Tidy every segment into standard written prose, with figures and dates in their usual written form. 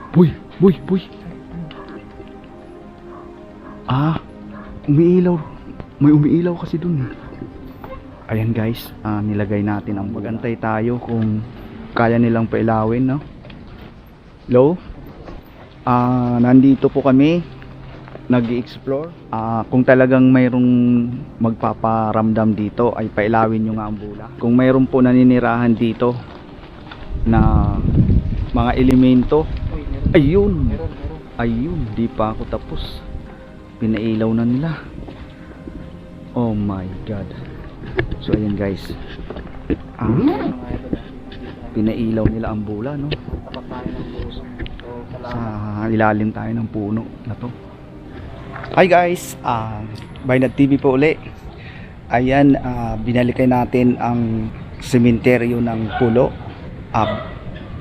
Boy, boy, boy. Umiilaw. May umiilaw kasi dun. Ayan guys, nilagay natin ang pag-antay tayo kung kaya nilang pailawin, no? Hello? Nandito po kami nag-i-explore. Kung talagang mayroong magpaparamdam dito ay pailawin nyo nga ang bula. Kung mayroon po naninirahan dito na mga elemento, ayun, di pa ako tapos, pinailaw na nila. Oh my god. So ayan guys, pinailaw nila ang bula, no? Sa ilalim tayo ng puno na to. Hi guys, Bainad TV po uli. Ayan, binalikan natin ang sementeryo ng Pulo,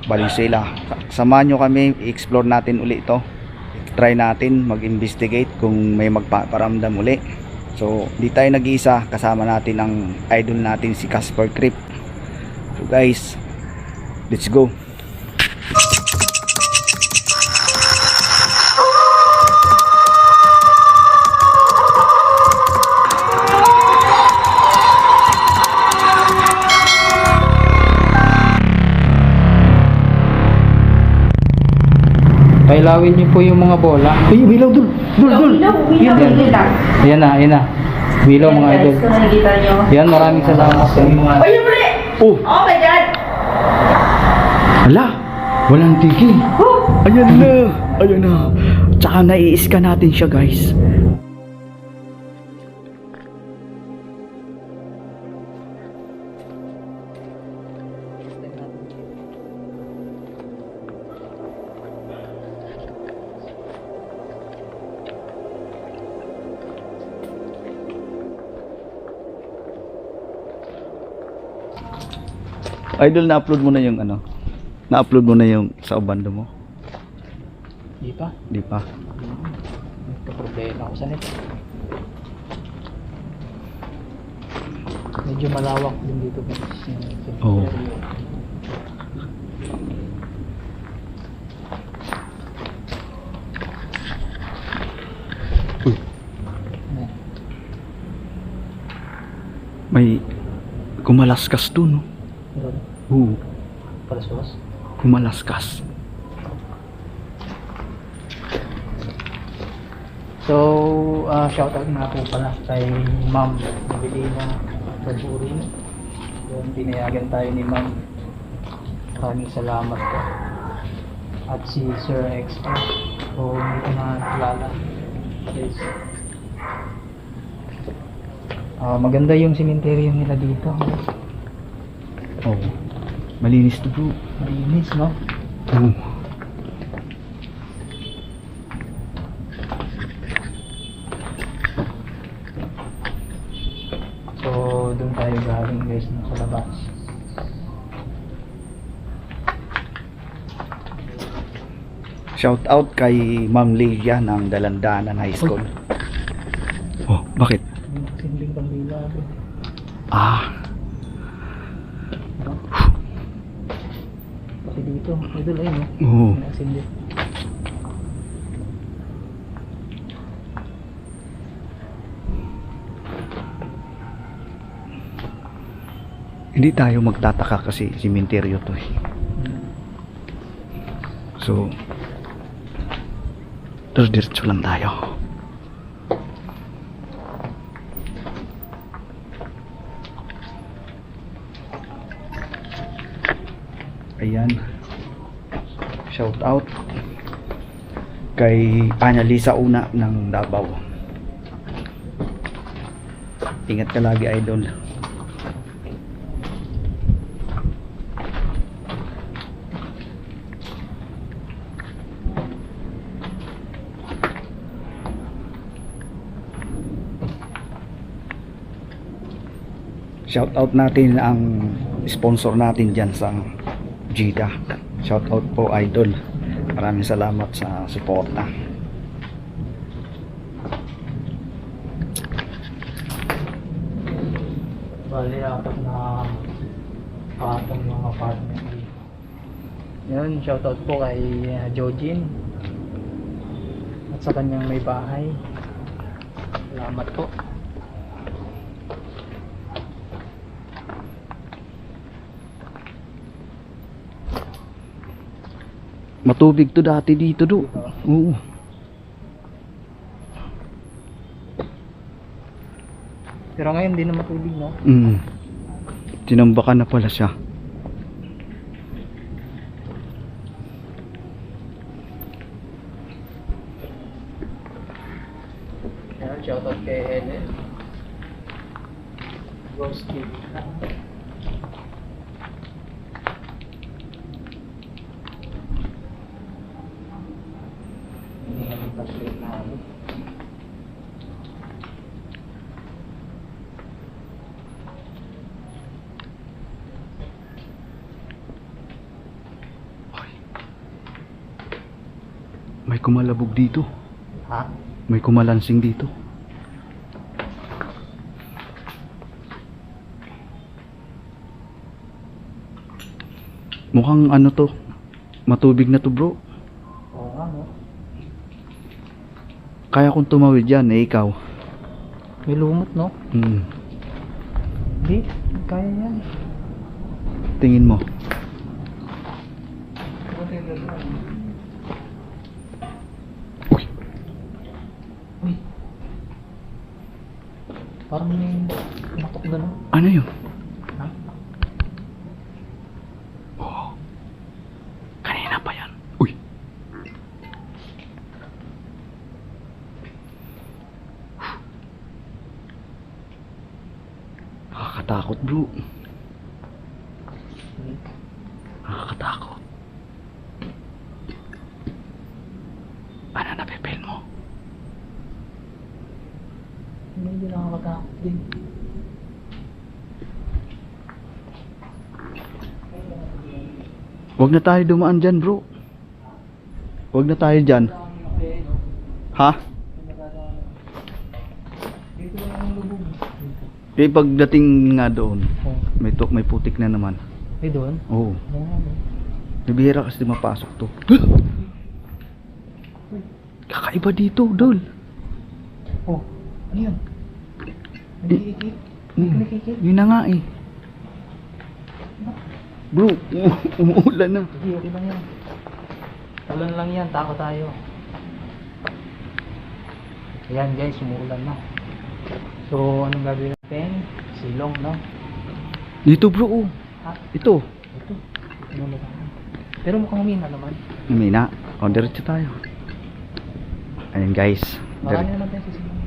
Valenzuela. Samahan nyo kami, i-explore natin uli ito. Try natin mag-investigate kung may magpaparamdam uli. So, di tayo nag-iisa, kasama natin ang idol natin si Casper Creep. So guys, let's go. Pailawin niyo po yung mga bola. Uy, bilaw dul. Dul. Ayan na. Bilaw mga idol. Kung nakikita nyo. Yan, maraming salamat sa inyo mga. Ay, yung muli! Oh, Oh my God! hala, walang tigil. Ayan na. Tsaka nai-scan natin siya guys. Idol, na-upload mo na yung ano? Na-upload mo na yung sa bando mo? Di pa. Di pa. Nagka-problema ako sa net. Medyo malawak din dito guys. Oo. Uy. May kumalaskas doon, no? Oo, Palas-palas. kumalaskas. So, shoutout nga po pala kay Ma'am Novelina Pagburin. Yung pinayagan tayo ni Ma'am. Maraming salamat po. At si Sir Expo. So, hindi ko na kilala. Guys. Maganda yung cemetery nila dito. Oo. Malinis to bro. Malinis, no? Oo. So, doon tayo galing guys sa labas. Shout out kay Ma'am Leia ng Dalandanan High School. Oh, bakit? Sinding pambila. Kasi dito, idol ayun, no? Oo. May asindi. Hindi tayo magtataka kasi sementeryo to eh. So, diretso lang tayo. Ayan. Shout out kay Annalisa Una ng Davao. Ingat ka lagi, idol. Shout out natin ang sponsor natin dyan sa Jeddah. Shout out po, idol. Maraming salamat sa suporta. Bali, apat na patong mga partner. Yun, shoutout po kay Jojin at sa kanyang may bahay. Salamat po. Matubig to dati dito do. Oo. Pero ngayon hindi na matubig, no? Tinambakan na pala siya. Yan, shoutout kay Helen. Ghost Kid. Hindi namin pa-share na ako. May kumalabog dito. Ha? May kumalansing dito. Mukhang ano to, matubig na to bro. Oo nga, no? Kaya kung tumawid yan, eh ikaw. May lumot, no? Hindi, kaya yan. Tingin mo. Uy, Uy. Parang may matok na, no? ano yun? Ha? Oo. Kanina pa yan. Uy. Nakakatakot bro. Nakakatakot. Ano napipil mo? Medyo nakakatakot din. Huwag na tayo dumaan dyan bro. Huwag na tayo dyan. Ha? Dito lang ang lubog. Eh pagdating nga doon, Oh, may putik na naman. eh doon? Oo. Oo nga, no? Nabihira kasi mapasok to. Kakaiba dito, Dol. Oh, ano yun? Nag-iikit? Nag-iikit? Yun na nga eh. Bro, umuulan na. Hindi, okay lang yan. Ulan lang yan, tako tayo. Ayan guys, umuulan na. So, anong gagawin natin? Silong, no? Dito bro, oh. Ha? Ito. Ito. Ano na lang. Pero mukhang humina naman. Mina, o diretso tayo. Ayan guys. Marami naman tayo sa silong.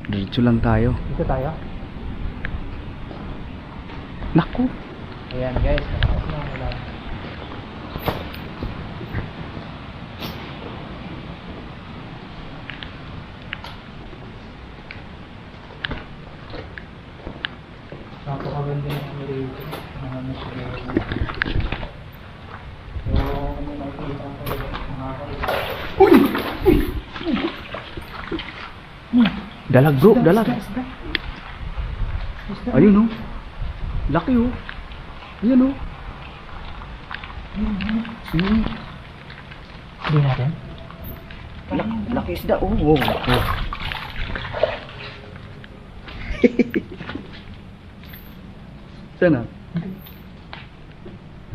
Diretso lang tayo. Dito tayo. Naku. Ayan guys, nakakas na wala. Napakaganda ng ano rito. Mga nasyari. So, ano nakikita ko rin. Nakakaiba. Dalag bro, dalag. Isda. Ayun oh. Laki oh. Ayun oh. Ayun. Hindi natin. Laki isda oh. Oh. Oh. Sana?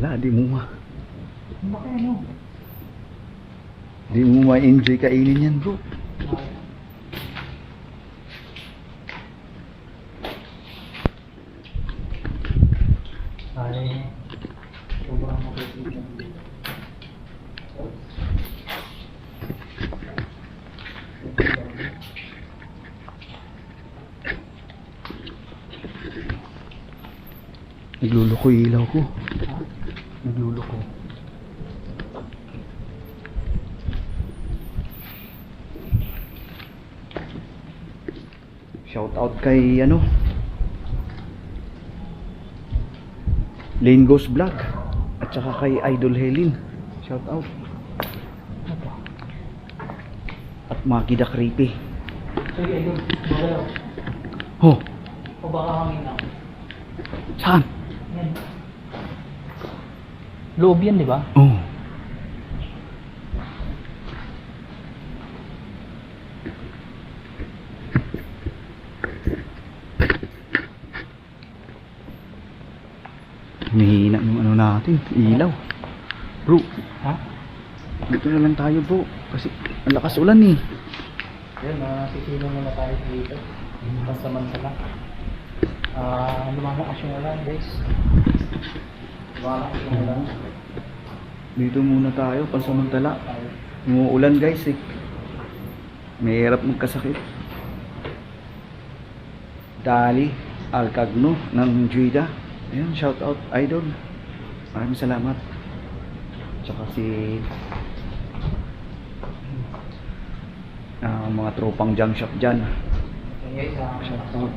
Wala, di mo Bakit ano? Di mo ma-enjoy kainin yan bro. Ay, sobrang makikita. Nagluloko yung ilaw ko. Nagluloko. Shout out kay ano? Lane Goes Vlog at saka kay Idol Helen. Shout out. At Maki the Creepy. Sige, idol. Baka, Ho, o baka hangin na. saan? Yan. Loob yan, di ba? Oh. natin. Ilaw. Bro, Ha? dito na lang tayo bro. Kasi ang lakas ulan eh. Yun, sisilong muna tayo dito. Pansamantala. Lumalakas yung ulan, guys. Lumalakas yung ulan. Dito muna tayo, pansamantala. Umuulan guys eh. Mahirap magkasakit. Dali Alcagno ng Juida. Ayan, shout out idol. Maraming salamat. Tsaka si mga tropang junk shop dyan. Yun, guys, Shout out.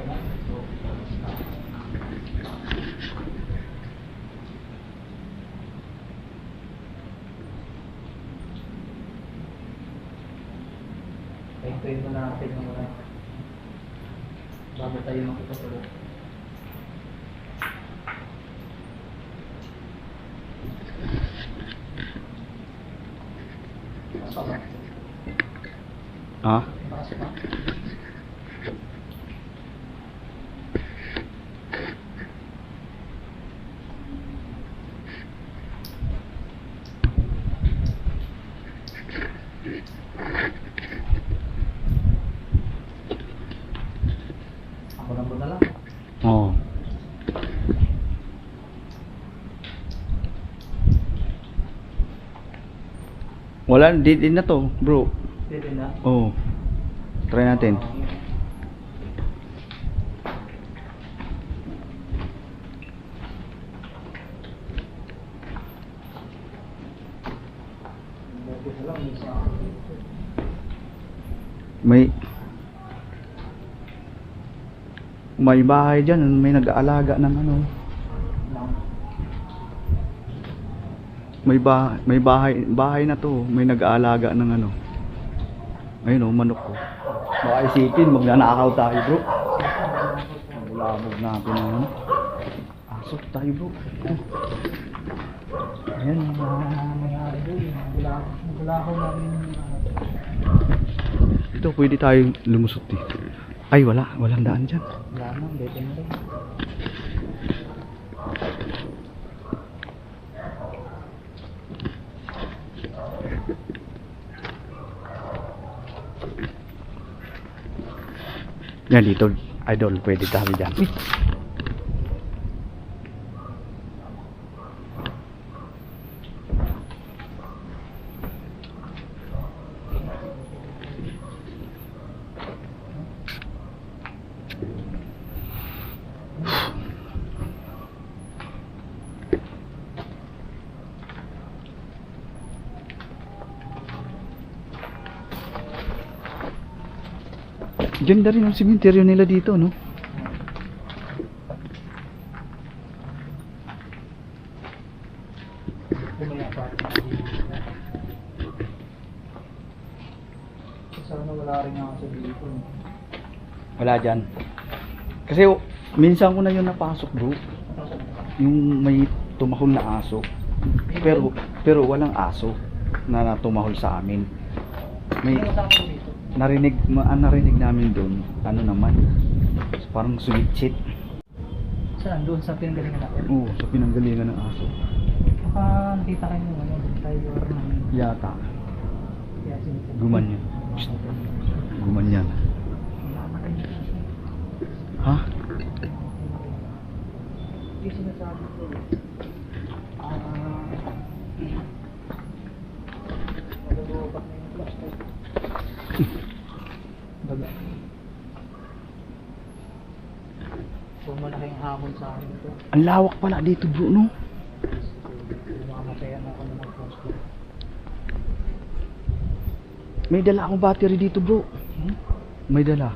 Ito na natin yung ulan. Bago tayo makipagulog. Ha? Bakas pa. Ako lang po na lang. Oo. Wala, di na to, bro. Pwede na. Oo. Try natin. May bahay dyan, may nag-aalaga ng ano. May bahay na to, may nag-aalaga ng ano. Ayun oh, manok ko. Baka isipin, magnanakaw tayo bro. Bulabog natin ng ano. Asok tayo bro. Ayan, mga idol. Wala ako namin. Ito, pwede tayo lumusot dito. Ay, walang daan dyan. Wala na, dito na rin. Yan dito, idol, pwede tayo dyan. Uy. Ganda rin ang simenteryo nila dito, no? Bumaya pa. Sana wala rin ako sa dito. Wala dyan. Kasi minsan ko na yun napasok bro. Yung may tumahol na aso. Pero walang aso na tumahol sa amin. May narinig namin doon. Ano naman? Parang sumitsit. Saan? Doon sa pinanggalingan natin? Oo, sa pinanggalingan ng aso. Baka nakita kayo ng ano, tayo namin. Yata. Kaya sinipin. Gumanyan. Gumanyan. Ha? Hindi sinasabi ko. Magagobat na yung plastic. Baga. So malaking hamon sa akin ito. Ang lawak pala dito bro, no? Mamatayan ako ng plastic. May dala akong battery dito bro. May dala.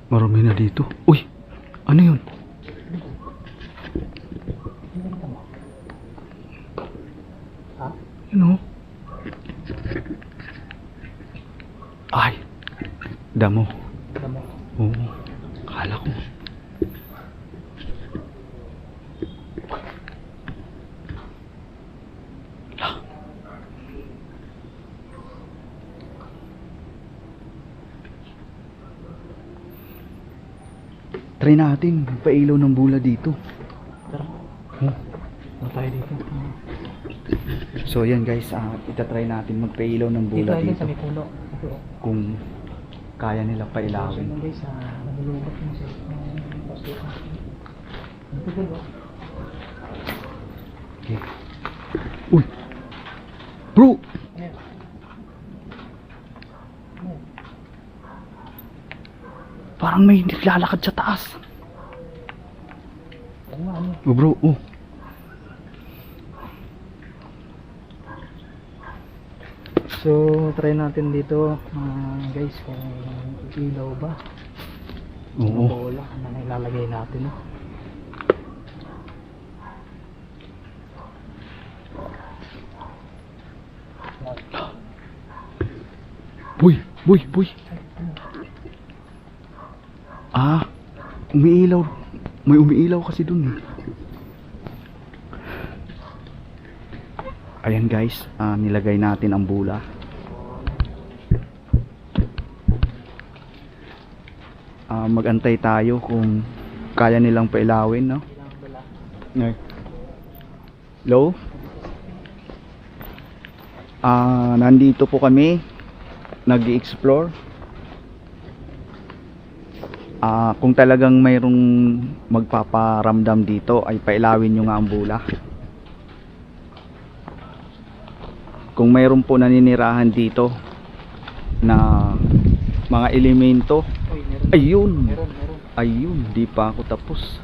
Marami na dito. Uy! Ano yun? Ha? Yun o. Ay! Damo. Damo. Oo. Kala ko. Try natin, pailaw ng bula dito. Tara. Hmm. Ano tayo dito? So yan guys, itatry natin magpailaw ng Dito bula tayo dito. sa may puno. Ito. Kung kaya nila Ilawin. pailawin. Guys, nalulubat mo sa pasukan. Ito ba? Okay. Uy! Bro! Ayan. Ayan. Parang may naglalakad sa taas. Oo nga, ano? Oh bro, oh. So, try natin dito, guys, kung ilaw ba. Oo. Bola na ilalagay natin. Boy, boy, boy. Umiilaw. May umiilaw kasi dun eh. Ayan guys, nilagay natin ang bula. Magantay tayo kung kaya nilang pailawin, no? Hello? Nandito po kami nag-i-explore. Kung talagang mayroong magpaparamdam dito ay pailawin nyo nga ang bula. Kung mayroon po naninirahan dito na mga elemento, Uy, meron. ayun, Meron. ayun, di pa ako tapos,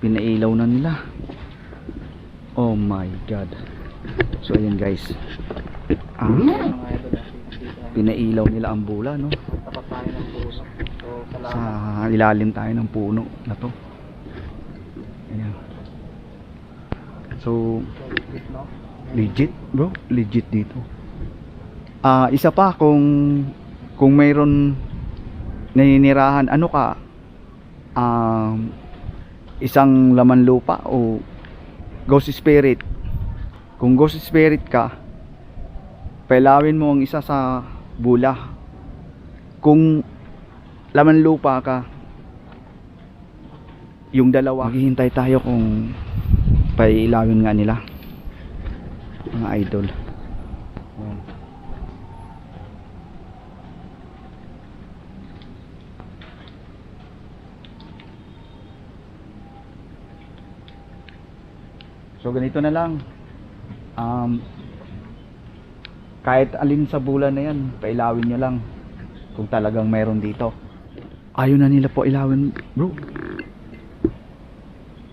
pinailaw na nila. Oh my god. So ayun guys, Mga idol, pinailaw nila ang bula, no? tapat tayo ng puso. So, salamat. Sa ilalim tayo ng puno na to. Ayan. So Legit, no? legit bro, legit dito. Isa pa, kung mayroon naninirahan, ano ka, isang laman lupa o ghost spirit. Kung ghost spirit ka, pailawin mo ang isa sa bula. Kung laman lupa ka, yung dalawa, maghihintay tayo kung pailawin nga nila, mga idol. Ayan. So ganito na lang, kahit alin sa bula na yan, pailawin nyo lang kung talagang mayroon dito. Ayaw na nila po ilawin, bro.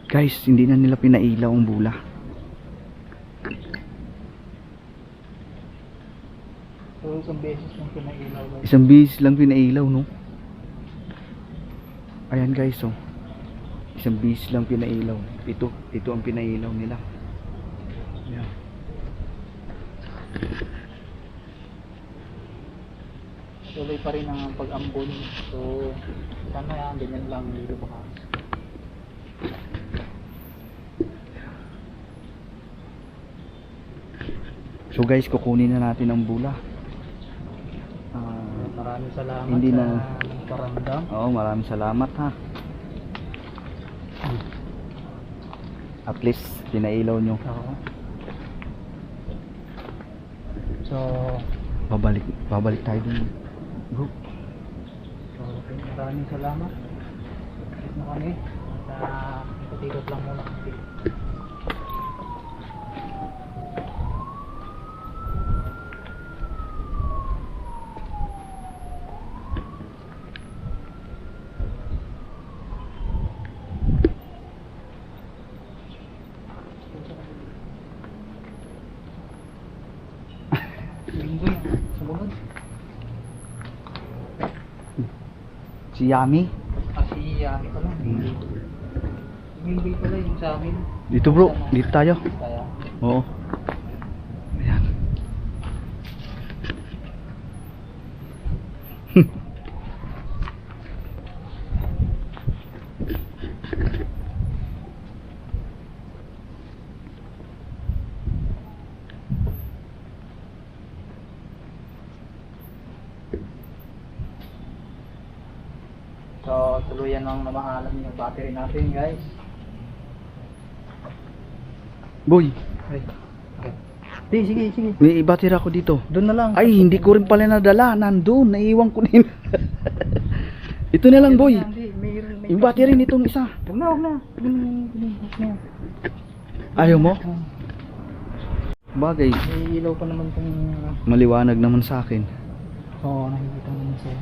Guys, hindi na nila pinailaw ang bula. So, isang beses lang pinailaw. Isang beses lang pinailaw, no? Ayan guys, oh. Isang beses lang pinailaw. Ito ang pinailaw nila. Ayan. Tuloy pa rin ang pag-ambon. So, sana yan, ganyan lang dito baka. So guys, kukunin na natin ang bula. Maraming salamat Hindi sa na- paramdam. Oo, maraming salamat ha. At least, pinailaw nyo. Oo. So, Babalik tayo dun, bro. maraming salamat. Tapos na kami. Ikot-ikot lang muna kami. Linggo yan. Sumunod. Si Yami. Si Yami pala. Linggo pala yung sa amin. Dito bro, dito tayo. Kaya, Oo. Ayan. so tuluyan ang namahalan yung battery natin guys. Boy, Ay, okay. Di, sige. may battery ako dito. Doon na lang. Ay, hindi ko rin pala nadala. Nandun, naiiwan ko din. Ito na lang, boy. May Yung battery nitong isa. Huwag na. Ayaw mo? Bagay, May ilaw pa naman kung... maliwanag naman sa akin. Oo, nakikita naman sa'yo.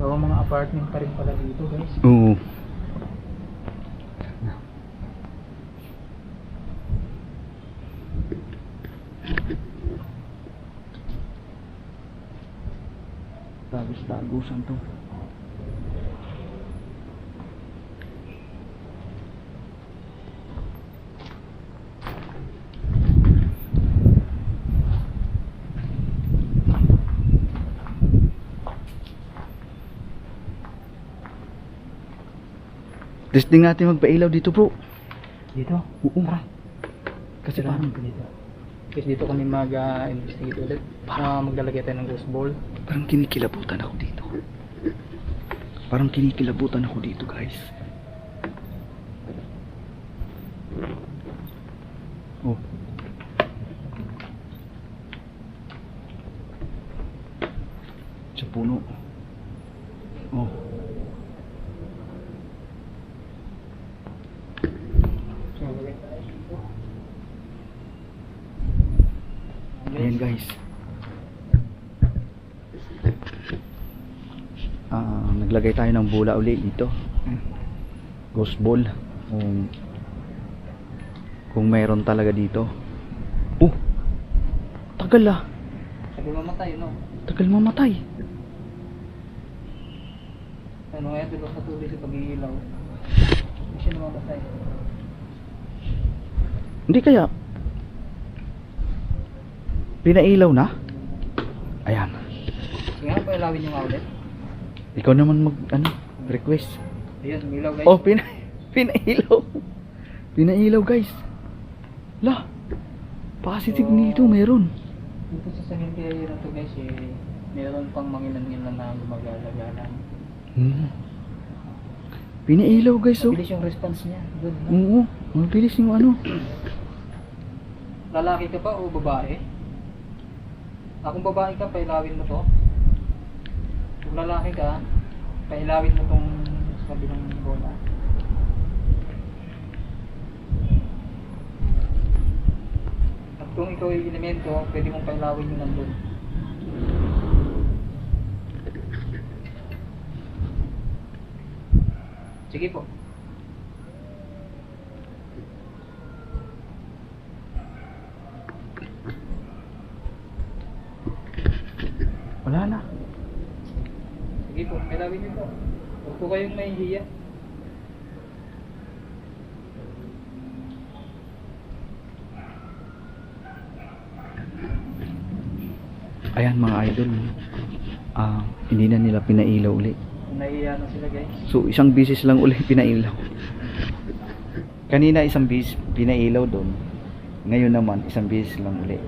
So, mga apartment pa rin pala dito guys. Oo. Tagos-tagusan to. Testing natin magpailaw dito, bro. Dito? Oo. Kasi Parang parang dito. Kasi dito kami mag-investigate ulit. Maglalagay tayo ng ghost ball. parang kinikilabutan ako dito. Parang kinikilabutan ako dito, guys. Oh. Sa puno. Oh. So, lagay tayo dito. Ayan, guys. Naglagay tayo ng bola uli dito. Ghost ball. Kung mayroon talaga dito. Oh! Tagal ah. Sabi mamatay, no? Tagal mamatay. Ano kaya diba patuloy sa pag-iilaw? Hindi siya namamatay. Hindi kaya pinailaw na? Ayan. Sige nga, pailawin yung outlet. Ikaw naman request. Ayan, umilaw guys. Oh, pinailaw. Pinailaw, guys. La. Positive nito meron. Dito sa cemetery na to guys, meron pang mangilan-ngilan na gumagala-gala. Pinailaw, guys, oh. Mabilis yung response niya. Good, no? Oo, mabilis yung ano. Lalaki ka pa o babae? Kung babae ka, pailawin mo to. Kung lalaki ka, pailawin mo tong sa kabilang bola. At kung ikaw ay elemento, pwede mong pailawin yung nandun. Sige po. Wala na. Sige po, pailawin niyo po. Huwag po kayong mahihiya. Ayan, mga idol. Hindi na nila pinailaw uli. Nahihiya na sila guys. So, isang bisis lang uli pinailaw. Kanina isang bisis pinailaw doon. Ngayon naman, isang bisis lang uli.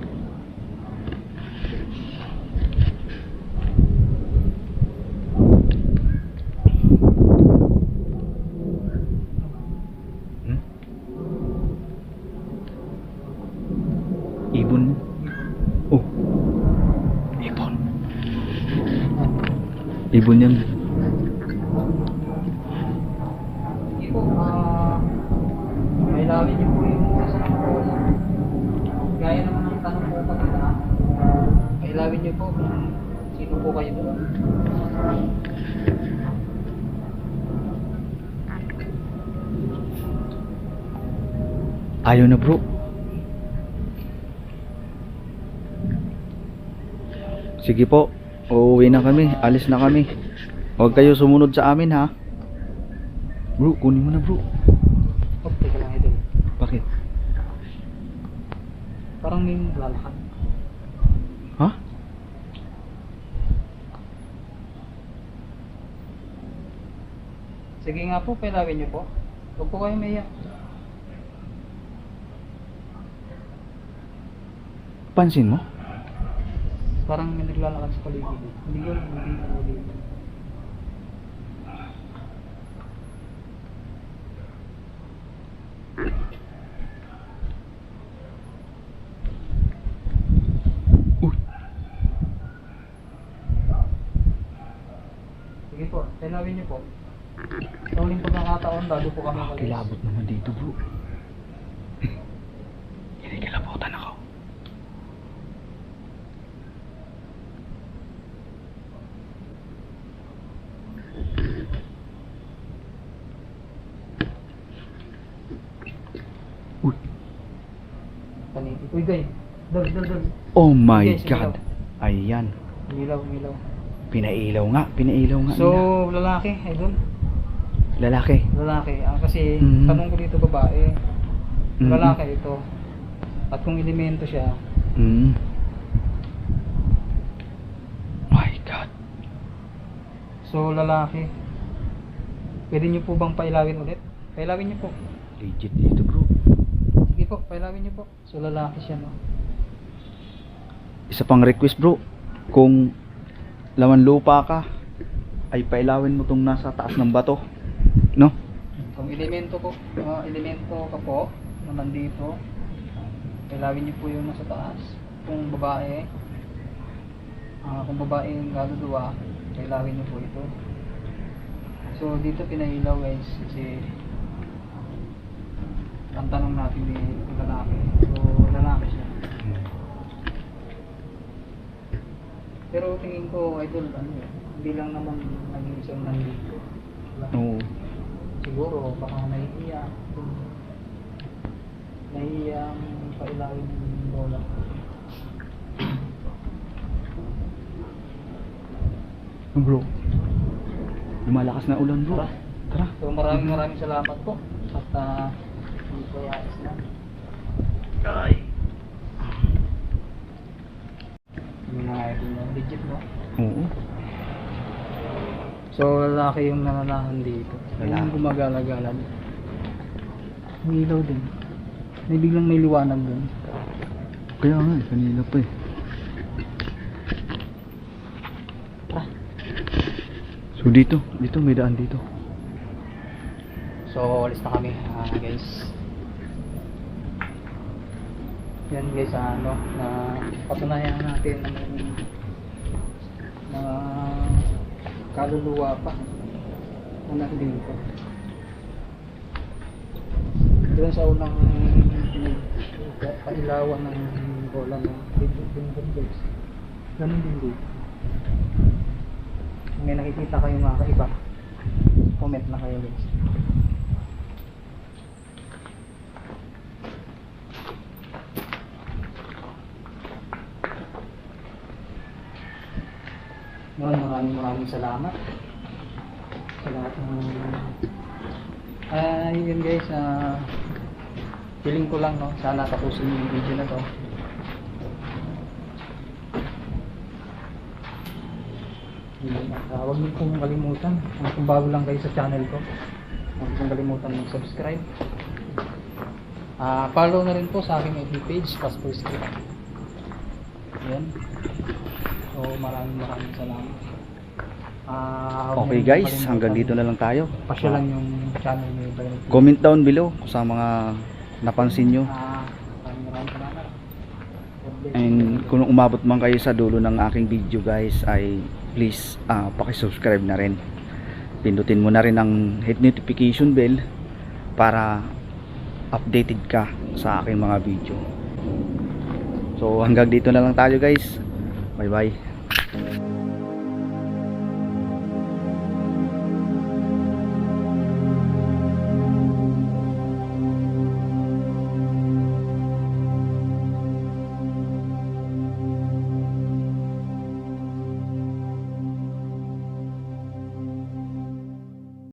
Ibon. Oh. Ibon. Ibon yan. Sige po, pailawin niyo po yung isang bola. Gaya naman ng tanong po kanina, pailawin niyo po kung sino po kayo doon. Ayaw na, bro. Sige po. Uuwi na kami. Alis na kami. Huwag kayo sumunod sa amin, ha. Bro, kunin mo na, bro. Oh, teka lang ito. Bakit? Parang may lalakad. Ha? Sige nga po, pailawin niyo po. Huwag po kayo maiyak. Pansin mo? Parang may naglalakad sa paligid. Hindi ko dito. Uy, Sige po, tinawin niyo po. Sa huling pagkakataon, bago po kami kalis. kilabot naman dito bro. Kinikilabutan ako. Uy, Paniti. Uy, guys. Dol. oh my Okay, sige god. Ayan. Umilaw. Pinailaw nga. So, lalaki, idol. Lalaki. Lalaki. Kasi, Mhm. tanong ko dito babae. Mhm. Lalaki ito. At kung elemento siya, Mm. My god. so lalaki. Pwede niyo po bang pailawin ulit? Pailawin niyo po. Legit dito bro. Sige po, pailawin niyo po. So lalaki siya, no? Isa pang request bro. Kung laman lupa ka, ay pailawin mo tong nasa taas ng bato. No? Kung elemento ka po, na nandito, pailawin niyo po yung nasa taas. Kung babae yung kaluluwa, pailawin niyo po ito. So dito pinailaw guys, kasi ang tanong natin yung lalaki. So lalaki siya. Pero tingin ko, idol, hindi lang naman naging isang nandito. Oo. Siguro, baka nahihiya. Nahihiya ang pailawin ng bola. Bro. Lumalakas na ulan bro. Tara. So maraming salamat po. At hindi ko yais na. Yung mga idol na legit, no? Oo. So lalaki yung nananahan dito. Lalaki. Yung gumagala-gala. May ilaw din. May biglang may liwanag dun. Kaya nga, kanina pa eh. Tara. So dito may daan dito. So alis na kami, guys. Yan guys, na patunayan natin na kaluluwa pa na nandito. Doon sa unang pailawan ng bola ng guys. Ganun din dito. Kung may nakikita kayo mga kaiba, comment na kayo guys. Maraming salamat sa lahat ng yun guys, feeling ko lang, no, sana tapusin yung video na to. Huwag niyo pong kalimutan, kung bago lang kayo sa channel ko, huwag niyo pong kalimutan mag-subscribe. Follow na rin po sa aking FB page, Passport Street. Yan. So maraming salamat. Okay guys, hanggang dito na lang tayo. Pasyalan yung channel ni Brian. Comment down below kung sa mga napansin nyo. Maraming salamat. God bless you. And kung umabot man kayo sa dulo ng aking video guys, ay please paki-subscribe na rin. Pindutin mo na rin ang hit notification bell para updated ka sa aking mga video. So hanggang dito na lang tayo guys. Bye bye.